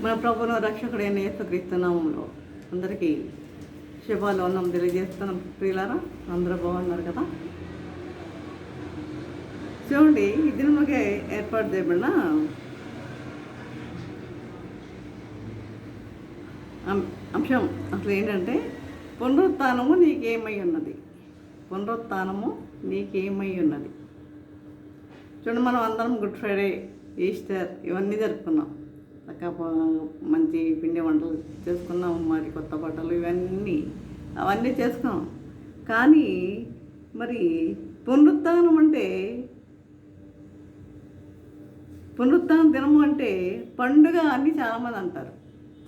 మన ప్రభువును రక్షకుడైన యేసుక్రీస్తు నామములో అందరికీ శుభాలోనం తెలియజేస్తున్నాం. ప్రియులారా, అందరూ బాగున్నారు కదా? చూడండి, ఈ దినముకే ఏర్పాటు చేయబడిన అంశం అసలు ఏంటంటే, పునరుత్థానము నీకేమై ఉన్నది. పునరుత్థానము నీకేమై ఉన్నది. చూడండి, మనం అందరం గుడ్ ఫ్రైడే, ఈస్టర్ ఇవన్నీ జరుపుకున్నాం. మంచి పిండి వంటలు చేసుకున్నాం, మరి కొత్త బట్టలు అవన్నీ చేసుకున్నాం. కానీ మరి పునరుత్థానం అంటే, పునరుత్థాన దినము అంటే పండుగ అని చాలామంది అంటారు.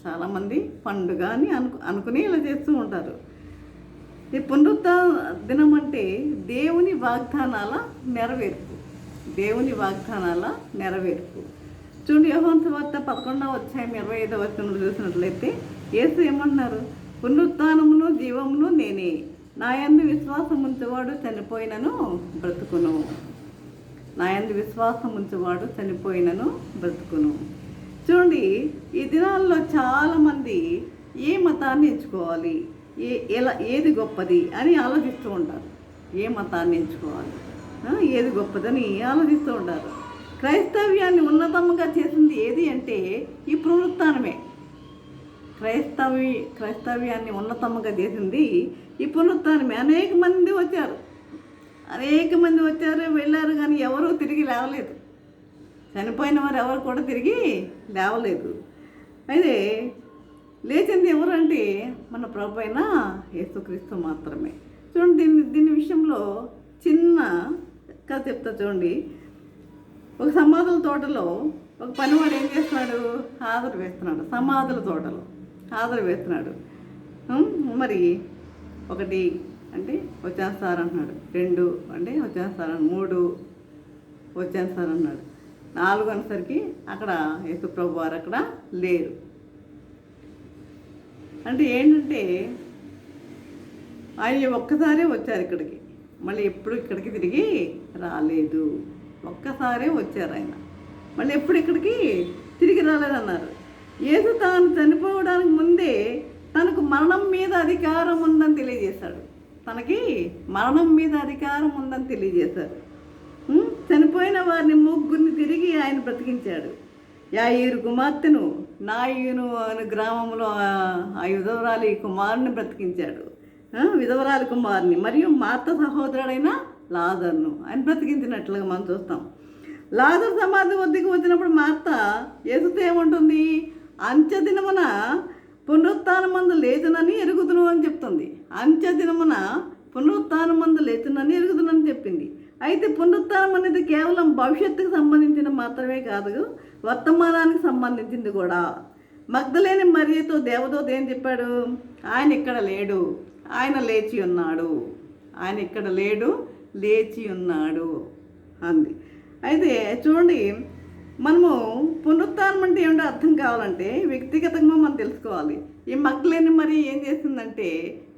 చాలామంది పండుగ అని అనుకుని ఇలా చేస్తూ ఉంటారు. ఈ పునరుత్థాన దినం అంటే దేవుని వాగ్దానాల నెరవేర్పు. దేవుని వాగ్దానాల నెరవేర్పు. చూడండి, యోహాను సువార్త 11వ అధ్యాయం 25వ వచనంలో చూసినట్లయితే యేసు ఏమంటున్నారు? పునరుత్థానమును జీవమును నేనే, నా యందు విశ్వాసం ఉంచేవాడు చనిపోయినను బ్రతుకును. నా యందు విశ్వాసం ఉంచేవాడు చనిపోయినను బ్రతుకును. చూడండి, ఈ దినాల్లో చాలామంది ఏ మతాన్ని ఎంచుకోవాలి, ఏది గొప్పది అని ఆలోచిస్తూ ఉంటారు. ఏ మతాన్ని ఎంచుకోవాలి, ఏది గొప్పదని ఆలోచిస్తూ ఉంటారు. క్రైస్తవ్యాన్ని ఉన్నతంగా చేసింది ఏది అంటే ఈ పునరుత్థానమే. క్రైస్తవ్యాన్ని ఉన్నతంగా చేసింది ఈ పునరుత్థానమే. అనేక మంది వచ్చారు, వెళ్ళారు, కానీ ఎవరు తిరిగి లేవలేదు. చనిపోయిన వారు ఎవరు కూడా తిరిగి లేవలేదు. అయితే లేచింది ఎవరు అంటే మన ప్రభు అయిన యేసుక్రీస్తు మాత్రమే. చూడండి, దీని విషయంలో చిన్న కథ చెప్తా. చూడండి, ఒక సమాధుల తోటలో ఒక పనివాడు ఏం చేస్తున్నాడు? హాజరు వేస్తున్నాడు. సమాధుల తోటలో హాజరు వేస్తున్నాడు. మరి 1 అంటే వచ్చాను సార్ అంటున్నాడు, 2 అంటే వచ్చాను సార్ అన్నాడు, 3 వచ్చాను సార్ అన్నాడు, 4 అనేసరికి అక్కడ యేసుప్రభు వారు అక్కడ లేరు. అంటే ఏంటంటే ఆయన ఒక్కసారే వచ్చారు ఇక్కడికి, మళ్ళీ ఎప్పుడు ఇక్కడికి తిరిగి రాలేదు. ఒక్కసారే వచ్చారు ఆయన, మళ్ళీ ఎప్పుడు ఇక్కడికి తిరిగి రాలేదన్నారు. యేసు తాను చనిపోవడానికి ముందే తనకు మరణం మీద అధికారం ఉందని తెలియజేశాడు. తనకి మరణం మీద అధికారం ఉందని తెలియజేశారు. చనిపోయిన వారిని 3 తిరిగి ఆయన బ్రతికించాడు. యాయిరు కుమార్తెను, నాయును అనే గ్రామంలో ఆ విధవరాలి కుమారుని బ్రతికించాడు. విధవరాలి కుమారుని మరియు మార్త సహోదరుడైన లాజరును ఆయన బ్రతికించినట్లుగా మనం చూస్తాం. లాజరు సమాధి వద్దకు వచ్చినప్పుడు మార్త యేసుతో ఏముంటుంది? అంత్యదినమున పునరుత్థానమందు లేచునని ఎరుగుదును అని చెప్తుంది. అంత్యదినమున పునరుత్థానమందు లేచునని ఎరుగుదునని చెప్పింది. అయితే పునరుత్థానం అనేది కేవలం భవిష్యత్తుకు సంబంధించిన మాత్రమే కాదు, వర్తమానానికి సంబంధించింది కూడా. మగ్దలేని మరియతో దేవదూత ఏం చెప్పాడు? ఆయన ఇక్కడ లేడు, ఆయన లేచి ఉన్నాడు. ఆయన ఇక్కడ లేడు, లేచి ఉన్నాడు అంది. అయితే చూడండి, మనము పునరుత్థానం అంటే ఏమిటో అర్థం కావాలంటే వ్యక్తిగతంగా మనం తెలుసుకోవాలి. ఈ మగ్దలేని మరి ఏం చేసిందంటే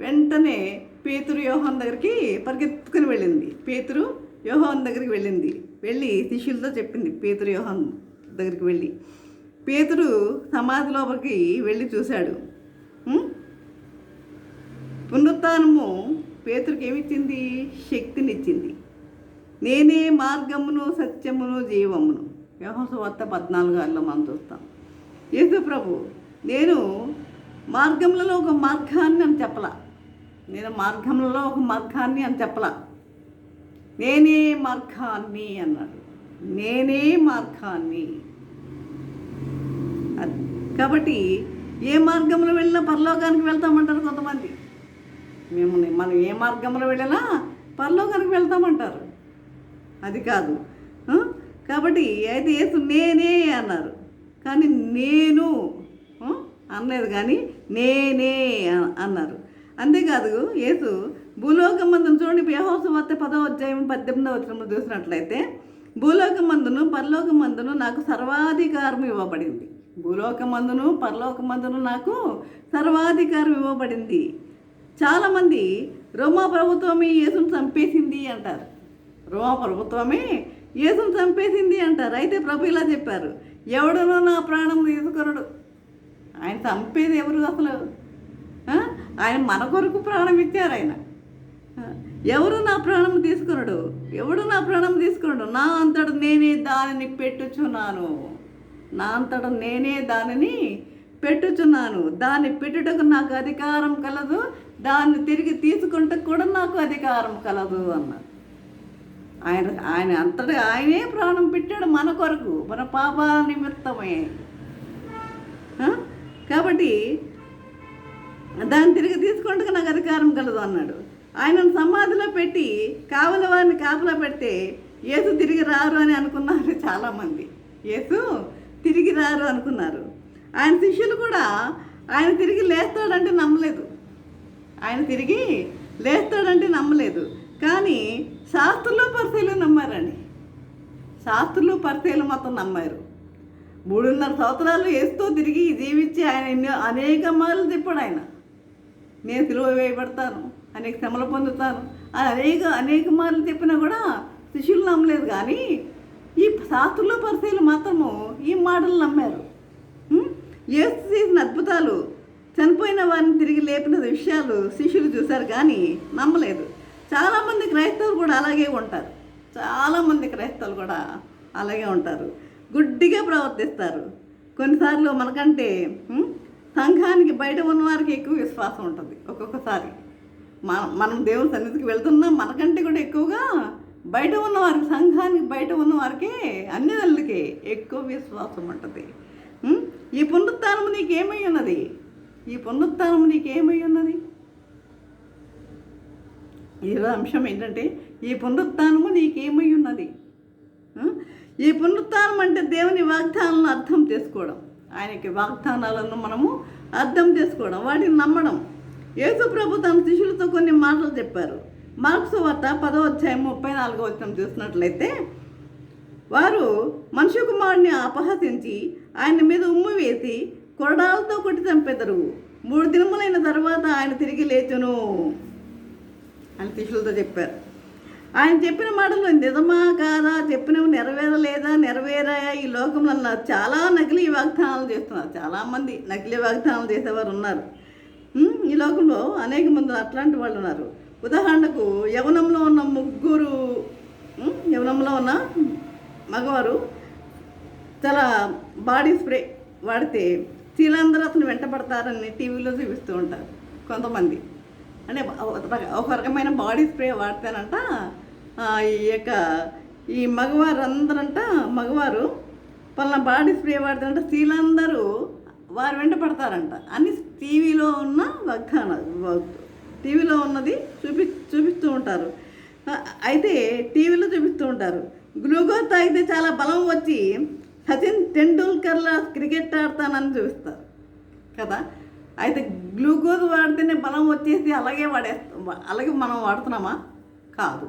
వెంటనే పేతురు యోహాను దగ్గరికి పరిగెత్తుకుని వెళ్ళింది. పేతురు యోహాను దగ్గరికి వెళ్ళి శిష్యులతో చెప్పింది. పేతురు యోహాను దగ్గరికి వెళ్ళి పేతురు సమాధి లోపలికి వెళ్ళి చూశాడు. పునరుత్థానము పేతురుకి ఏమిచ్చింది? శక్తినిచ్చింది. నేనే మార్గమును సత్యమును జీవమును. యోహాను సువార్త 14:6 మనం చూస్తాం. యేసు ప్రభు నేను మార్గములలో ఒక మార్గాన్ని అని చెప్పలా. నేనే మార్గాన్ని అన్నాడు. నేనే మార్గాన్ని. కాబట్టి ఏ మార్గంలో వెళ్ళినా పరలోకానికి వెళ్తామంటారు కొంతమంది. మనం ఏ మార్గంలో వెళ్ళినా పరలోకానికి వెళ్తామంటారు. అది కాదు. కాబట్టి అయితే యేసు నేనే అన్నారు, కానీ నేను అనలేదు, కానీ నేనే అన్నారు. అంతేకాదు, యేసు భూలోకమందును, చూడండి యోహాను సువార్త 10వ అధ్యాయం 18వ వచనంలో చూసినట్లయితే భూలోకమందును పరలోకమందును నాకు సర్వాధికారం ఇవ్వబడింది. భూలోకమందును పరలోకమందును నాకు సర్వాధికారం ఇవ్వబడింది. చాలామంది రోమా ప్రభుత్వమే యేసును చంపేసింది అంటారు. రోమా ప్రభుత్వమే యేసును చంపేసింది అంటారు. అయితే ప్రభు ఇలా చెప్పారు, ఎవడనో నా ప్రాణం తీసుకొనడు, ఆయన చంపేది ఎవరు అసలు? ఆ? ఆయన మన కొరకు ప్రాణం ఇచ్చారు ఆయన. ఎవరు నా ప్రాణం తీసుకున్నాడు? ఎవడు నా ప్రాణం తీసుకున్నాడు? నా అంతట నేనే దానిని పెట్టుచున్నాను. నా అంతట నేనే దానిని పెట్టుచున్నాను. దాన్ని పెట్టుటకు నాకు అధికారం కలదు, దాన్ని తిరిగి తీసుకుంటే కూడా నాకు అధికారం కలదు అన్నారు. ఆయన ఆయన అంతటా ఆయనే ప్రాణం పెట్టాడు మన కొరకు, మన పాపాల నిమిత్తమే. కాబట్టి దాన్ని తిరిగి తీసుకుంటే నాకు అధికారం కలదు అన్నాడు. ఆయనను సమాధిలో పెట్టి కావలి వారిని కాపలా పెడితే యేసు తిరిగి రారు అని అనుకున్నారు చాలామంది. యేసు తిరిగి రారు అనుకున్నారు. ఆయన శిష్యులు కూడా ఆయన తిరిగి లేస్తాడంటే నమ్మలేదు. ఆయన తిరిగి లేస్తాడంటే నమ్మలేదు. కానీ శాస్త్రులు పరిశీలు నమ్మారండి. శాస్త్రులు పరిశీలు మొత్తం నమ్మారు. 3.5 సంవత్సరాలు యేసుతో తిరిగి జీవించి ఆయన అనేక మార్లు చెప్పాడు. ఆయన నేను సిలువ వేయబడతాను, అనేక శ్రమలు పొందుతాను అని అనేక మార్లు చెప్పినా కూడా శిష్యులు నమ్మలేదు. కానీ ఈ శాస్త్రుల పరిశీలు మాత్రము ఈ మాటలు నమ్మారు. యేసు చేసిన అద్భుతాలు, చనిపోయిన వారిని తిరిగి లేపిన విషయాలు శిష్యులు చూశారు కానీ నమ్మలేదు. చాలామంది క్రైస్తవులు కూడా అలాగే ఉంటారు. చాలామంది క్రైస్తవులు కూడా అలాగే ఉంటారు. గుడ్డిగా ప్రవర్తిస్తారు. కొన్నిసార్లు మనకంటే సంఘానికి బయట ఉన్న వారికి ఎక్కువ విశ్వాసం ఉంటుంది. ఒక్కొక్కసారి మనం దేవుని సన్నిధికి వెళ్తున్నాం, మనకంటే కూడా ఎక్కువగా బయట ఉన్నవారికి, సంఘానికి బయట ఉన్నవారికి, అన్ని వాళ్ళకి ఎక్కువ విశ్వాసం ఉంటుంది. ఈ పునరుత్థానము నీకేమై ఉన్నది? ఈ పునరుత్థానము నీకేమై ఉన్నది? ఈరోజు అంశం ఏంటంటే ఈ పునరుత్థానము నీకేమై ఉన్నది? ఈ పునరుత్థానం అంటే దేవుని వాగ్దానాలను అర్థం చేసుకోవడం, ఆయనకి వాగ్దానాలను మనము అర్థం చేసుకోవడం, వాటిని నమ్మడం. యేసు ప్రభు తన శిష్యులతో కొన్ని మాటలు చెప్పారు. మార్కు సువార్త 10వ అధ్యాయం 34వ వచనం చూసినట్లయితే, వారు మనుష్య కుమారుని అపహసించి ఆయన మీద ఉమ్ము వేసి కొరడాలతో కొట్టి చంపెదరు. 3 దినములైన తర్వాత ఆయన తిరిగి లేచును అని శిష్యులతో చెప్పారు. ఆయన చెప్పిన మాటలు నిజమా కాదా, చెప్పినవి నెరవేరలేదా, నెరవేరాయా? ఈ లోకంలో చాలా నకిలీ వాగ్దానాలు చేస్తున్నారు. చాలామంది నకిలీ వాగ్దానాలు చేసేవారు ఉన్నారు. ఈ లోకంలో అనేక మంది అట్లాంటి వాళ్ళు ఉన్నారు. ఉదాహరణకు యవనంలో ఉన్న మగవారు చాలా బాడీ స్ప్రే వాడితే స్త్రీలందరూ అతను వెంటబడతారని టీవీలో చూపిస్తూ ఉంటారు కొంతమంది. అంటే ఒక రకమైన బాడీ స్ప్రే వాడితేనంట ఈ మగవారు పలానా బాడీ స్ప్రే వాడితేనంట స్త్రీలందరూ వారు వెంట పడతారంట అని టీవీలో ఉన్న టీవీలో ఉన్నది చూపిస్తూ ఉంటారు. అయితే టీవీలో చూపిస్తూ ఉంటారు. గ్లూకోజ్ తాగితే చాలా బలం వచ్చి సచిన్ టెండూల్కర్లా క్రికెట్ ఆడతానని చూపిస్తారు కదా. అయితే గ్లూకోజ్ వాడితేనే బలం వచ్చేసి అలాగే మనం వాడుతున్నామా? కాదు.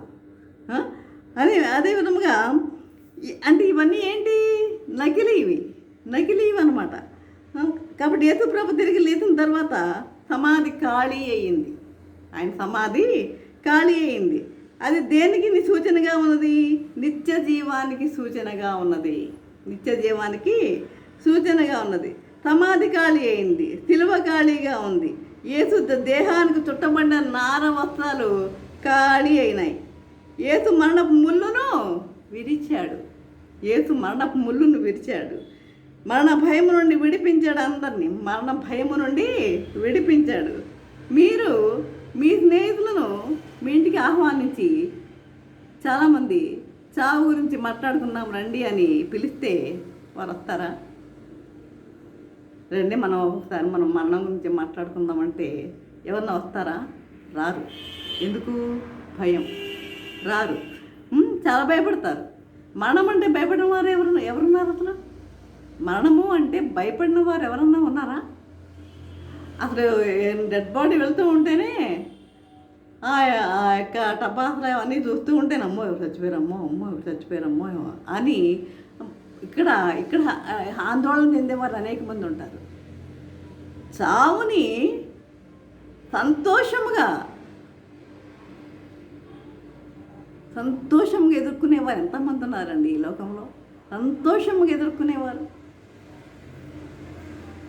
అదే విధముగా అంటే ఇవన్నీ ఏంటి? నకిలీవి అనమాట. కాబట్టి యేసు ప్రభు తిరిగి లేచిన తర్వాత సమాధి ఖాళీ అయ్యింది. ఆయన సమాధి ఖాళీ అయింది. అది దేనికి సూచనగా ఉన్నది? నిత్య జీవానికి సూచనగా ఉన్నది. నిత్య జీవానికి సూచనగా ఉన్నది. సమాధి ఖాళీ అయింది, సిలువ ఖాళీగా ఉంది. యేసు దేహానికి చుట్టబడిన నార వస్త్రాలు ఖాళీ అయినాయి. యేసు మరణపు ముళ్ళును విరిచాడు. మరణ భయము నుండి విడిపించాడు. అందరినీ మరణ భయము నుండి విడిపించాడు. మీరు మీ స్నేహితులను మీ ఇంటికి ఆహ్వానించి చాలామంది చావు గురించి మాట్లాడుకుందాం రండి అని పిలిస్తే వారు వస్తారా? రండి మనం ఒకసారి మనం మరణం గురించి మాట్లాడుకుందామంటే ఎవరన్నా వస్తారా? రారు. ఎందుకు? భయం. రారు. చాలా భయపడతారు. మరణం అంటే భయపడిన వారు ఎవరున్నారు అసలు? మరణము అంటే భయపడిన వారు ఎవరన్నా ఉన్నారా? అసలు డెడ్ బాడీ వెళ్తూ ఉంటేనే ఆ యొక్క టపాసులు అవన్నీ చూస్తూ ఉంటేనే అమ్మో ఎవరు చచ్చిపోయారమ్మో అని ఇక్కడ ఆందోళన చెందేవారు అనేక మంది ఉంటారు. చావుని సంతోషంగా ఎదుర్కొనేవారు ఎంతమంది ఉన్నారండి ఈ లోకంలో? సంతోషంగా ఎదుర్కొనేవారు.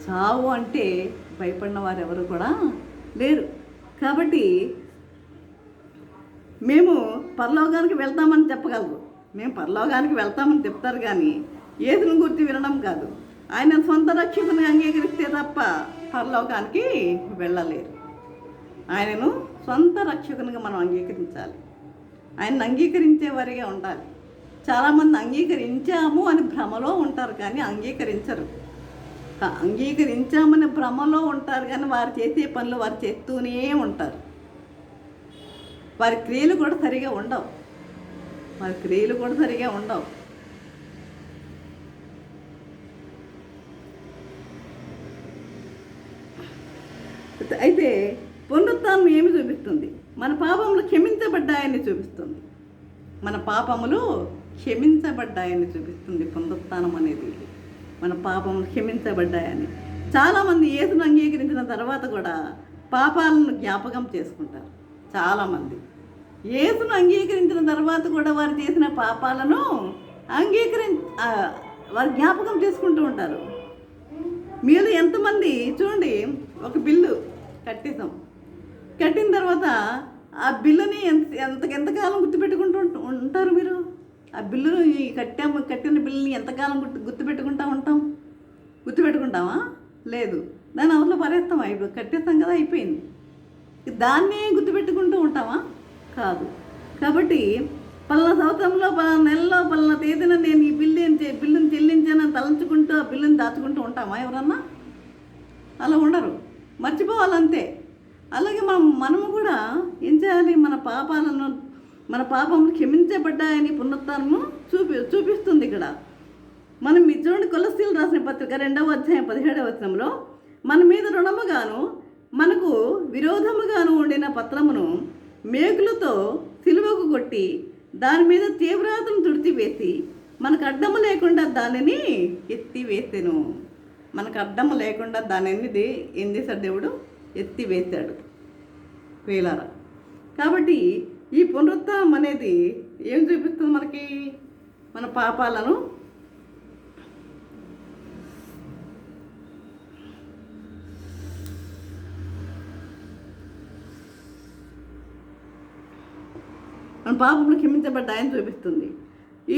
చావు అంటే భయపడిన వారు ఎవరు కూడా లేరు. కాబట్టి మేము పరలోకానికి వెళ్తామని చెప్పగలరు, మేము పరలోకానికి వెళ్తామని చెప్తారు, కానీ యేసుని గురించి వినడం కాదు. ఆయన సొంత రక్షకుని అంగీకరిస్తే తప్ప పరలోకానికి వెళ్ళలేరు. ఆయనను సొంత రక్షకునిగా మనం అంగీకరించాలి, ఆయన్ని అంగీకరించే వారిగా ఉండాలి. చాలామంది అంగీకరించాము అని భ్రమలో ఉంటారు, కానీ అంగీకరించరు. అంగీకరించామని భ్రమలో ఉంటారు, కానీ వారు చేసే పనులు వారు చేస్తూనే ఉంటారు. వారి క్రియలు కూడా సరిగా ఉండవు, వారి క్రియలు కూడా సరిగా ఉండవు. అయితే పునరుత్థానం ఏమి చూపిస్తుంది? మన పాపములు క్షమించబడ్డాయని చూపిస్తుంది. మన పాపములు క్షమించబడ్డాయని చూపిస్తుంది పునరుత్థానం అనేది. మన పాపములు క్షమించబడ్డాయని. చాలామంది యేసును అంగీకరించిన తర్వాత కూడా పాపాలను జ్ఞాపకం చేసుకుంటారు. చాలామంది యేసును అంగీకరించిన తర్వాత కూడా వారు చేసిన పాపాలను వారు జ్ఞాపకం చేసుకుంటూ ఉంటారు. మీరు ఎంతమంది చూడండి, ఒక బిల్లు కట్టేసాం, కట్టిన తర్వాత ఆ బిల్లుని ఎంతకాలం గుర్తుపెట్టుకుంటూ ఉంటారు మీరు? ఆ బిల్లును కట్టిన బిల్లుని ఎంతకాలం గుర్తుపెట్టుకుంటామా? లేదు, దాన్ని అవసరం పరేస్తామా? ఇప్పుడు కట్టేస్తాం కదా, అయిపోయింది. దాన్నే గుర్తుపెట్టుకుంటూ ఉంటామా? కాదు. కాబట్టి పలానా సంవత్సరంలో, పలానా నెలలో, పలానా తేదీన నేను ఈ బిల్లుని చెల్లించానని తలంచుకుంటూ ఆ బిల్లుని దాచుకుంటూ ఉంటామా ఎవరన్నా? అలా ఉండరు, మర్చిపోవాలంతే. అలాగే మనము కూడా ఏం చేయాలి? మన పాపములు క్షమించబడ్డాయని పునరుత్థానము చూపిస్తుంది ఇక్కడ. మనం చూడండి, కొలస్సీలు రాసిన పత్రిక 2వ అధ్యాయం 17వ వచనంలో, మన మీద రుణముగాను మనకు విరోధముగాను ఉండిన పత్రమును మేకులతో సిలువకు కొట్టి దాని మీద తీవ్రతను తుడిచివేసి మనకు అడ్డము లేకుండా దానిని ఎత్తివేసెను. మనకు అడ్డము లేకుండా దానిని ఏం చేశాడు? దేవుడు ఎత్తివేశాడు వేలారా. కాబట్టి ఈ పునరుత్థానం అనేది ఏం చూపిస్తుంది మనకి? మన పాపాలను మన పాపములు క్షమించబడ్డాయని చూపిస్తుంది.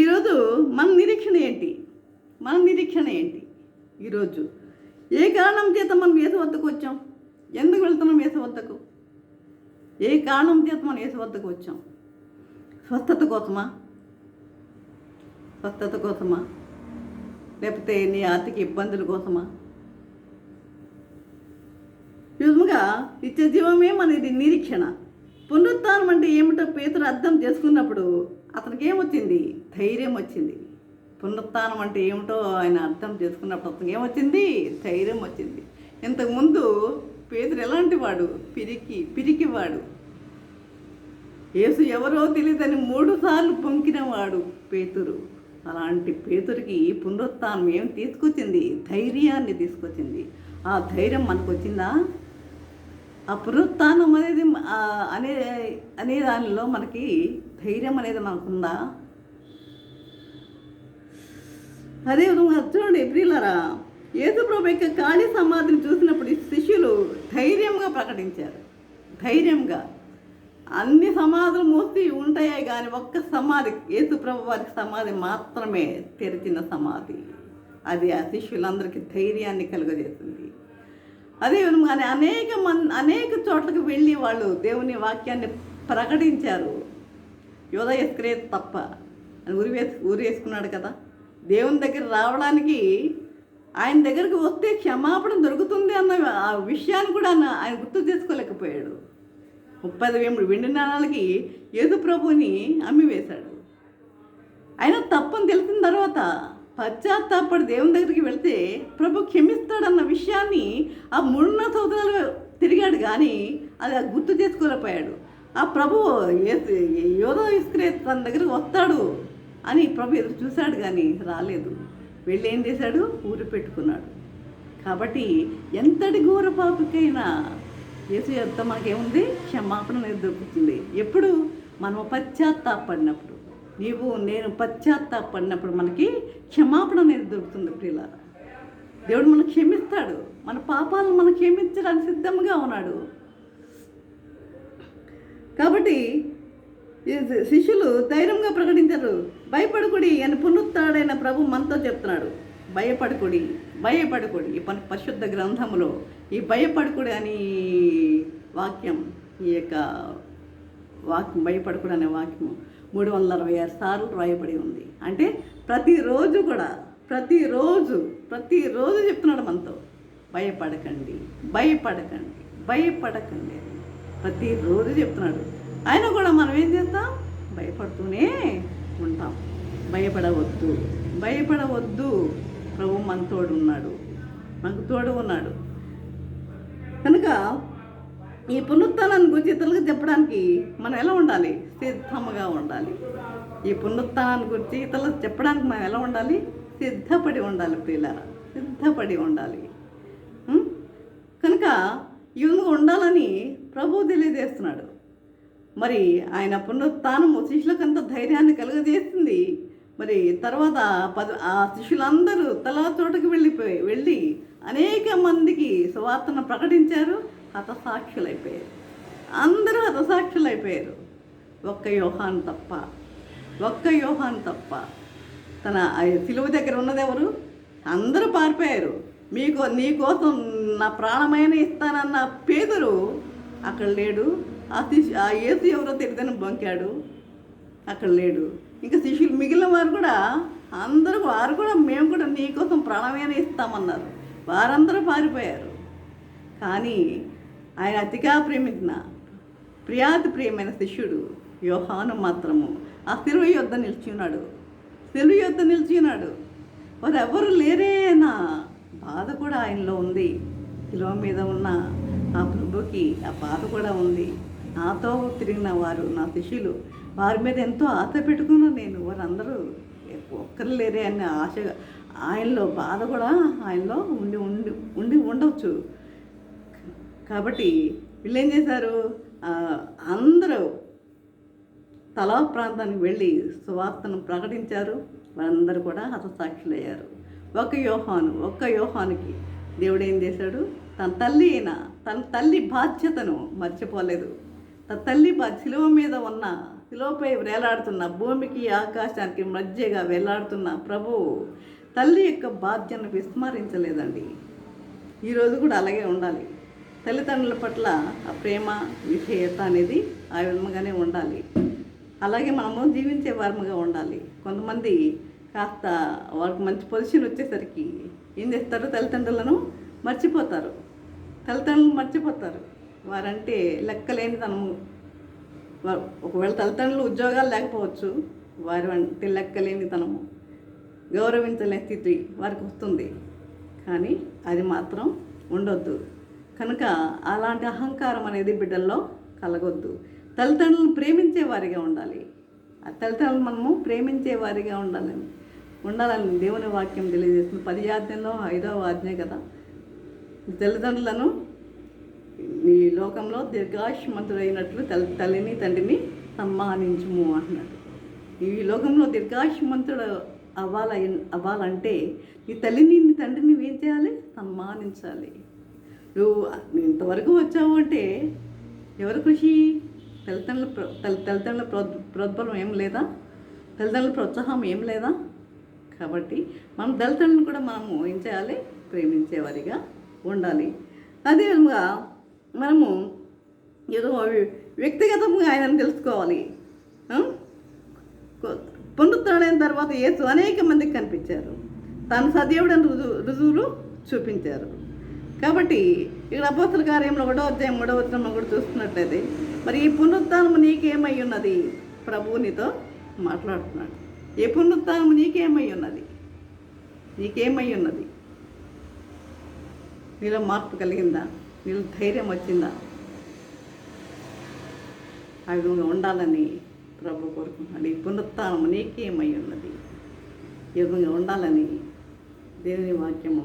ఈరోజు మన నిరీక్షణ ఏంటి? ఈరోజు ఏ కారణం చేత మనం యేసు వద్దకు వచ్చాం? ఎందుకు వెళ్తున్నాం యేసు వద్దకు? ఏ కారణం చేత మనం యేసు వద్దకు వచ్చాం? స్వస్థత కోసమా? లేకపోతే నీ ఆర్థిక ఇబ్బందుల కోసమా? నిజంగా నిత్య జీవమే మనది నిరీక్షణ. పునరుత్థానం అంటే ఏమిటో పేతురు అర్థం చేసుకున్నప్పుడు అతనికి ఏమొచ్చింది? ధైర్యం వచ్చింది. పునరుత్థానం అంటే ఏమిటో ఆయన అర్థం చేసుకున్నప్పుడు అతనికి ఏమొచ్చింది? ధైర్యం వచ్చింది. ఇంతకుముందు పేతురు ఎలాంటి వాడు? పిరికివాడు. యేసు ఎవరో తెలియదని 3 సార్లు పొంకినవాడు పేతురు. అలాంటి పేతురికి పునరుత్థానం ఏం తీసుకొచ్చింది? ధైర్యాన్ని తీసుకొచ్చింది. ఆ ధైర్యం మనకు వచ్చిందా? ఆ పునరుత్థానం అనే దానిలో మనకి ధైర్యం అనేది మనకుందా? అదే విధంగా చూడండి ప్రియులారా, యేసు ప్రభు యొక్క ఖాళీ సమాధిని చూసినప్పుడు శిష్యులు ధైర్యంగా ప్రకటించారు. ధైర్యంగా అన్ని సమాధులు మూసి ఉంటాయే కానీ ఒక్క సమాధి, యేసు ప్రభు వారి సమాధి మాత్రమే తెరిచిన సమాధి. అది ఆ శిష్యులందరికీ ధైర్యాన్ని కలుగజేసింది. అదేవిధంగా అనేక చోట్లకు వెళ్ళి వాళ్ళు దేవుని వాక్యాన్ని ప్రకటించారు. యోధ ఇస్కరియోతు తప్ప ఊరి వేసుకున్నాడు కదా. దేవుని దగ్గర రావడానికి, ఆయన దగ్గరికి వస్తే క్షమాపణ దొరుకుతుంది అన్న ఆ విషయాన్ని కూడా ఆయన గుర్తు చేసుకోలేకపోయాడు. 30,000 వెండి నాణాలకి యేసు ప్రభుని అమ్మివేశాడు. ఆయన తప్పని తెలిసిన తర్వాత పశ్చాత్తాపడి దేవుని దగ్గరికి వెళ్తే ప్రభు క్షమిస్తాడన్న విషయాన్ని ఆ 3.5 సంవత్సరాలు తిరిగాడు, కానీ అది గుర్తు చేసుకోలేకపోయాడు. ఆ ప్రభు యోధ ఇస్కరియోతు తన దగ్గరికి వస్తాడు అని ప్రభు ఎదురు చూశాడు, కానీ రాలేదు. వెళ్ళి ఏం చేశాడు? ఊరు పెట్టుకున్నాడు. కాబట్టి ఎంతటి ఘోర పాపికైనా యేసు యొక్క మనకేముంది? క్షమాపణ అనేది దొరుకుతుంది. ఎప్పుడు? మనం పశ్చాత్తాపడినప్పుడు, నేను పశ్చాత్తాపడినప్పుడు మనకి క్షమాపణ అనేది దొరుకుతుంది ప్రియులారా. దేవుడు మనకు క్షమిస్తాడు. మన పాపాలను మనం క్షమించడానికి సిద్ధంగా ఉన్నాడు. కాబట్టి శిష్యులు ధైర్యంగా ప్రకటించారు, భయపడకుడి అని పునరుత్థానుడైన ప్రభు మనతో చెప్తున్నాడు. భయపడకుడి, భయపడకుడి. ఈ పరిశుద్ధ గ్రంథంలో ఈ భయపడకుడి అని వాక్యం, ఈ యొక్క వాక్యం భయపడకుడు అనే వాక్యం 366 సార్లు రాయబడి ఉంది. అంటే ప్రతిరోజు చెప్తున్నాడు మనతో, భయపడకండి, భయపడకండి, భయపడకండి. ప్రతిరోజు చెప్తున్నాడు. ఆయన కూడా మనం ఏం చేస్తాం? భయపడుతూనే ఉంటాం. భయపడవద్దు, భయపడవద్దు. ప్రభు మన తోడు ఉన్నాడు, మనకు తోడు ఉన్నాడు. కనుక ఈ పునరుత్థానాన్ని గురించి ఇతరులకు చెప్పడానికి మనం ఎలా ఉండాలి? సిద్ధముగా ఉండాలి. ఈ పునరుత్థానాన్ని గురించి ఇతరులకు చెప్పడానికి మనం ఎలా ఉండాలి? సిద్ధపడి ఉండాలి ప్రియులారా, సిద్ధపడి ఉండాలి. కనుక ఈ విధంగా ఉండాలని ప్రభువు తెలియజేస్తున్నాడు. మరి ఆయన పునరుత్థానము శిష్యులకంతా ధైర్యాన్ని కలుగజేస్తుంది. మరి తర్వాత ఆ శిష్యులందరూ తలా చోటకి వెళ్ళి అనేక మందికి సువార్తను ప్రకటించారు. హతసాక్షులైపోయారు, అందరూ హతసాక్షులైపోయారు. ఒక్క యోహాను తప్ప. తన సిలువ దగ్గర ఉన్నదెవరు? అందరూ పారిపోయారు. నీకోసం నా ప్రాణమైన ఇస్తానన్న పేదరు అక్కడ లేడు. ఆ యేసు ఎవరో తెలియదని బొంకాడు, అక్కడ లేడు. ఇంకా శిష్యులు మిగిలిన వారు కూడా వారు కూడా మేము కూడా నీకోసం ప్రాణమైన ఇస్తామన్నారు. వారందరూ పారిపోయారు. కానీ ఆయన అతిగా ప్రేమించిన ప్రియమైన శిష్యుడు యోహాను మాత్రము ఆ సిలువ యొద్ద నిలిచి ఉన్నాడు. వారు ఎవరు లేరేనా బాధ కూడా ఆయనలో ఉంది. శిలువ మీద ఉన్న ఆ ప్రభుకి ఆ బాధ కూడా ఉంది. నాతో తిరిగిన వారు నా శిష్యులు, వారి మీద ఎంతో ఆశ పెట్టుకున్నాను నేను. వారందరూ ఒక్కరు లేరే అనే ఆశగా ఆయనలో బాధ కూడా ఆయనలో ఉండి ఉండవచ్చు. కాబట్టి వీళ్ళు ఏం చేశారు? అందరూ తలా ప్రాంతానికి వెళ్ళి సువార్తను ప్రకటించారు. వారందరూ కూడా హతసాక్షులయ్యారు. ఒక్క యోహానుకి దేవుడు ఏం చేశాడు? తన తల్లి బాధ్యతను మర్చిపోలేదు. తన తల్లి శిలువ మీద ఉన్న, శిలువపై వేలాడుతున్న, భూమికి ఆకాశానికి మధ్యగా వేలాడుతున్న ప్రభు తల్లి యొక్క బాధ్యతను విస్మరించలేదండి. ఈరోజు కూడా అలాగే ఉండాలి. తల్లిదండ్రుల పట్ల ఆ ప్రేమ, విధేయత అనేది ఆ విధంగానే ఉండాలి. అలాగే మనము జీవించే వారముగా ఉండాలి. కొంతమంది కాస్త వారికి మంచి పొజిషన్ వచ్చేసరికి ఏం చేస్తారు? తల్లిదండ్రులను మర్చిపోతారు. వారంటే లెక్కలేని తనము. ఒకవేళ తల్లిదండ్రులు ఉద్యోగాలు లేకపోవచ్చు, వారి అంటే లెక్కలేని తనము, గౌరవించలేని స్థితి వారికి వస్తుంది. కానీ అది మాత్రం ఉండొద్దు. కనుక అలాంటి అహంకారం అనేది బిడ్డల్లో కలగొద్దు. తల్లిదండ్రులను ప్రేమించే వారిగా ఉండాలి. ఆ తల్లిదండ్రులు మనము ప్రేమించే వారిగా ఉండాలని దేవుని వాక్యం తెలియజేస్తుంది. 10 ఆజ్ఞల్లో 5వ ఆజ్ఞ కదా, తల్లిదండ్రులను ఈ లోకంలో దీర్ఘాయుష్మంతుడైనట్లు తల్లిని తండ్రిని సన్మానించుము అంటున్నాడు. ఈ లోకంలో దీర్ఘాయుష్మంతుడు అవ్వాలంటే ఈ తల్లిని తండ్రిని ఏం చేయాలి? సన్మానించాలి. నువ్వు ఇంతవరకు వచ్చావు అంటే ఎవరు కృషి? తల్లిదండ్రుల ప్రోద్బలం ఏం లేదా? తల్లిదండ్రుల ప్రోత్సాహం ఏం లేదా? కాబట్టి మన తల్లిదండ్రులను కూడా మనము ఏం చేయాలి? ప్రేమించేవారిగా ఉండాలి. అదేవిధంగా మనము ఏదో వ్యక్తిగతంగా ఆయనను తెలుసుకోవాలి. పునరుత్థానమైన తర్వాత యేసు అనేక మందికి కనిపించారు. తాను సజీవుడని రుజువులు చూపించారు. కాబట్టి ఇక్కడ అపోస్తల కార్యంలో 1వ అధ్యాయం 3వ వచనంలో కూడా చూస్తున్నట్లయితే, మరి ఈ పునరుత్థానము నీకేమై ఉన్నది? ప్రభువు నీతో మాట్లాడుతున్నాడు. ఏ పునరుత్థానము నీకేమై ఉన్నది? నీలో మార్పు కలిగిందా? నీలో ధైర్యం వచ్చిందా? ఆ విధంగా ఉండాలని ప్రభు కోరుకుంటున్నాడు. ఈ పునరుత్థానము నీకేమై ఉన్నది? ఈ విధంగా ఉండాలని దేవుని వాక్యము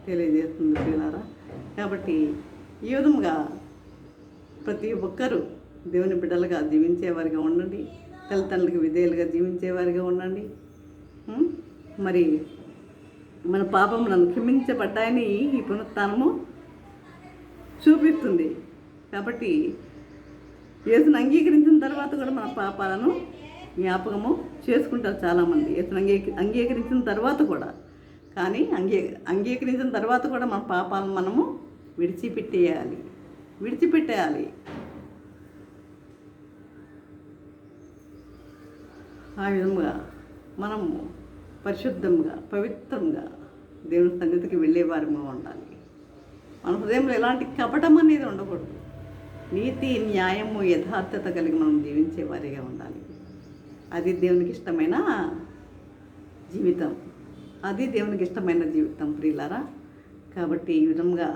తెలియజేస్తుంది పిల్లారా. కాబట్టి ఈ విధంగా ప్రతి ఒక్కరూ దేవుని బిడ్డలుగా జీవించేవారిగా ఉండండి. తల్లిదండ్రులకు విధేయులుగా జీవించేవారిగా ఉండండి. మరి మన పాపములను క్షమించబడ్డాయని ఈ పునరుత్థానము చూపిస్తుంది. కాబట్టి యేసును అంగీకరించిన తర్వాత కూడా మన పాపాలను జ్ఞాపకము చేసుకుంటారు చాలామంది. యేసును అంగీకరించిన తర్వాత కూడా, కానీ అంగీకరించిన తర్వాత కూడా మన పాపాలను మనము విడిచిపెట్టేయాలి. ఆ విధంగా మనము పరిశుద్ధంగా, పవిత్రంగా దేవుని సన్నిధికి వెళ్ళేవారిగా ఉండాలి. మన హృదయంలో ఎలాంటి కపటం అనేది ఉండకూడదు. నీతి, న్యాయము, యథార్థత కలిగి మనం జీవించేవారిగా ఉండాలి. అది దేవునికి ఇష్టమైన జీవితం. ప్రియులారా. కాబట్టి ఈ విధంగా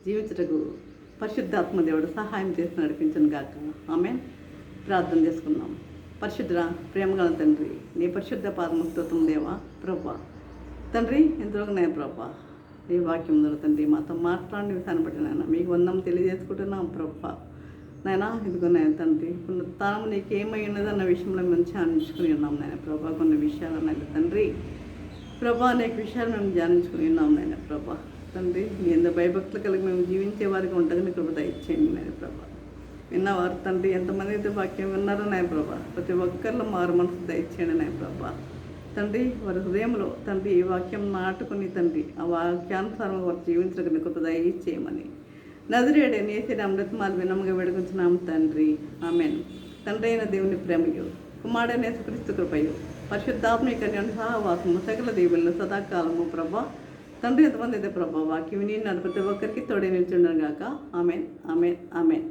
జీవించుటకు పరిశుద్ధాత్మ దేవుడు సహాయం చేసి నడిపించను గాక. ఆమేన్. ప్రార్థన చేసుకుందాం. పరిశుద్ధ ప్రేమగల తండ్రి, నీ పరిశుద్ధ పాదము స్తోత్రం దేవా. ప్రభా తండ్రి, ఎంతవరకు నేను ప్రభా ఈ వాక్యం తండ్రి మాతో మాట్లాడిన విధానం బట్టి నాయన మీకు వందం తెలియజేసుకుంటున్నాం ప్రభా. నాయన ఇదిగో నాయన తండ్రి, పునరుత్థానం నీకేమై ఉన్నదన్న విషయంలో మేము ధ్యానించుకుని ఉన్నాం నాయన ప్రభా. కొన్ని విషయాలు నాయన తండ్రి ప్రభా, అనేక విషయాలు మేము ధ్యానించుకుని ఉన్నాం నాయన ప్రభా. తండ్రి, నీ ఎంత భయభక్తులు కలిగి మేము జీవించే వారికి ఉండగానే కృప దయచేయండి నాయన ప్రభా. విన్నవారు తండ్రి, ఎంతమంది అయితే వాక్యం విన్నారో నాయ ప్రభా, ప్రతి ఒక్కరిలో మారు మనసు దయచేయండి నాయ ప్రభా. తండ్రి, వారి హృదయంలో తండ్రి ఈ వాక్యం నాటుకుని తండ్రి ఆ వాక్యానుసారం వారు జీవించడానికి కృప దయచేయమని నజరేయుడైన యేసు అమృతమాలు వినముగా వేడుకుంటున్నాం తండ్రి. ఆమేన్. తండ్రి అయిన దేవుని ప్రేమయు, కుమారుడైన యేసుక్రీస్తు కృపయు, పరిశుద్ధాత్మిక సహవాసము సకల దేవుళ్ళు సదాకాలము ప్రభా. తండ్రి, ఎంతమంది అయితే ప్రభా వాక్యం విని ప్రతి ఒక్కరికి తోడే నిల్చుండను గాక. ఆమేన్.